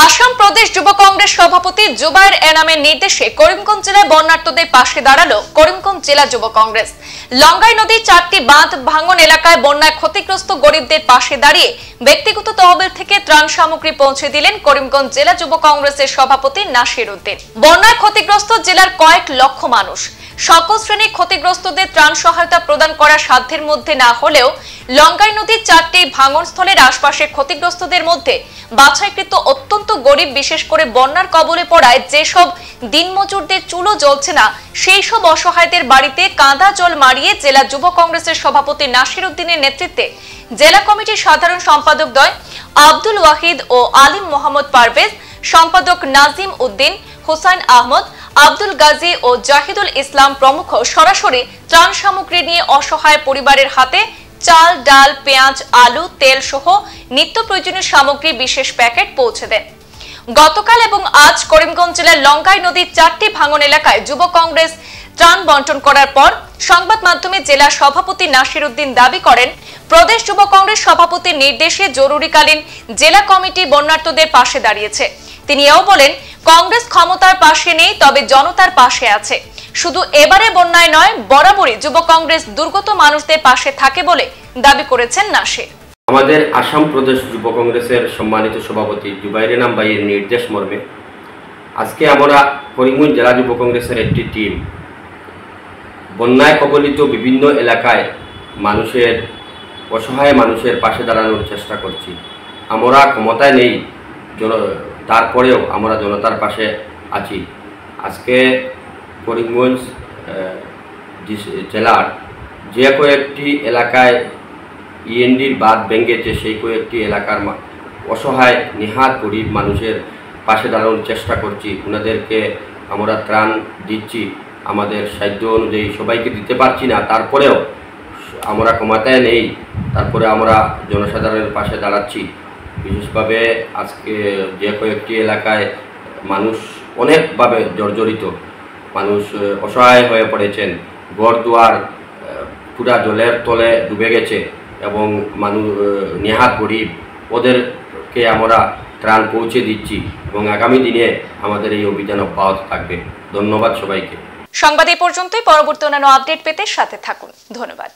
আসাম প্রদেশ যুব কংগ্রেস সভাপতি জুবায়ের এনামের নির্দেশে করিমগঞ্জ জেলায় বন্যার্তদের পাশে দাঁড়ালো করিমগঞ্জ জেলা যুব কংগ্রেস। লঙ্গাই নদীর 4টি বাঁধ ভাঙন এলাকায় বন্যায় ক্ষতিগ্রস্ত গরিবদের পাশে দাঁড়িয়ে ব্যক্তিগত তহবিল থেকে ত্রাণ সামগ্রী পৌঁছে দিলেন করিমগঞ্জ জেলা যুব কংগ্রেসের সভাপতি নাসির উদ্দিন। বন্যায় ক্ষতিগ্রস্ত জেলার কয়েক লক্ষ মানুষ, সকল শ্রেণীর ক্ষতিগ্রস্তদের ত্রাণ সহায়তা প্রদান করা সাধ্যের মধ্যে না হলেও লঙ্গাই নদীর 4টি ভাঙনস্থলের আশপাশে ক্ষতিগ্রস্তদের মধ্যে বাছাইকৃত অত্যন্ত গরিব, বিশেষ করে বন্যার কবলে পড়ায় যেসব দিনমজুরদের চুলো জ্বলছে না, সেই সব অসহায়দের বাড়িতে কাঁদা জল মারিয়ে জেলা যুব কংগ্রেসের সভাপতি নাসির উদ্দিনের নেতৃত্বে জেলা কমিটির সাধারণ সম্পাদক দ্বয় আব্দুল ওয়াহিদ ও আলিম মোহাম্মদ পারভেজ, সম্পাদক নাজিম উদ্দিন, হুসাইন আহমদ, আব্দুল গাজী ও জাহিদুল ইসলাম প্রমুখ সরাসরি ত্রাণ সামগ্রী নিয়ে অসহায় পরিবারের হাতে চাল, ডাল, পেঁয়াজ, আলু, তেল সহ নিত্য প্রয়োজনীয় সামগ্রী বিশেষ প্যাকেট পৌঁছে দেন। গতকাল এবং আজ করিমগঞ্জ জেলার লঙ্গাই নদীর 4টি ভাঙন এলাকায় যুব কংগ্রেস ত্রাণ বন্টন করার পর সংবাদ মাধ্যমে জেলা সভাপতি নাসির উদ্দিন দাবি করেন, প্রদেশ যুব কংগ্রেস সভাপতির নির্দেশে জরুরিকালীন জেলা কমিটি বন্যার্তদের পাশে দাঁড়িয়েছে। তিনি এও বলেন, কংগ্রেস ক্ষমতার পাশে নেই, তবে জনতার পাশে আছে। শুধু এবারে বন্যায় নয়, বরাবরই যুব কংগ্রেস দুর্গত মানুষদের পাশে থাকে বলে দাবি করেছেন নাসির। আমাদের আসাম প্রদেশ যুব কংগ্রেসের সম্মানিত সভাপতি জুবায়ের এনাম ভাইয়ের নির্দেশ মর্মে আজকে আমরা করিমগঞ্জ জেলা যুব কংগ্রেসের একটি টিম বন্যায় কবলিত বিভিন্ন এলাকায় মানুষের, অসহায় মানুষের পাশে দাঁড়ানোর চেষ্টা করছি। আমরা ক্ষমতায় নেই, তারপরেও আমরা জনতার পাশে আছি। আজকে করিমগঞ্জ জেলার যে কয়েকটি এলাকায় ইএনডির বাঁধ ভেঙেছে, সেই কয়েকটি এলাকার অসহায় নিহাত গরিব মানুষের পাশে দাঁড়ানোর চেষ্টা করছি। ওনাদেরকে আমরা ত্রাণ দিচ্ছি, আমাদের সাধ্য অনুযায়ী সবাইকে দিতে পারছি না, তারপরেও আমরা ক্ষমতায় নেই, তারপরে আমরা জনসাধারণের পাশে দাঁড়াচ্ছি। বিশেষভাবে আজকে যে কয়েকটি এলাকায় মানুষ অনেকভাবে জর্জরিত, মানুষ অসহায় হয়ে পড়েছেন, ঘর দুয়ার পুরা জলের তলে ডুবে গেছে এবং মানুষ নেহাত গরিব, ওদেরকে আমরা ত্রাণ পৌঁছে দিচ্ছি এবং আগামী দিনে আমাদের এই অভিযান অব্যাহত থাকবে। ধন্যবাদ সবাইকে। সংবাদ এই পর্যন্তই। পরবর্তী অন্যান্য আপডেট পেতে সাথে থাকুন। ধন্যবাদ।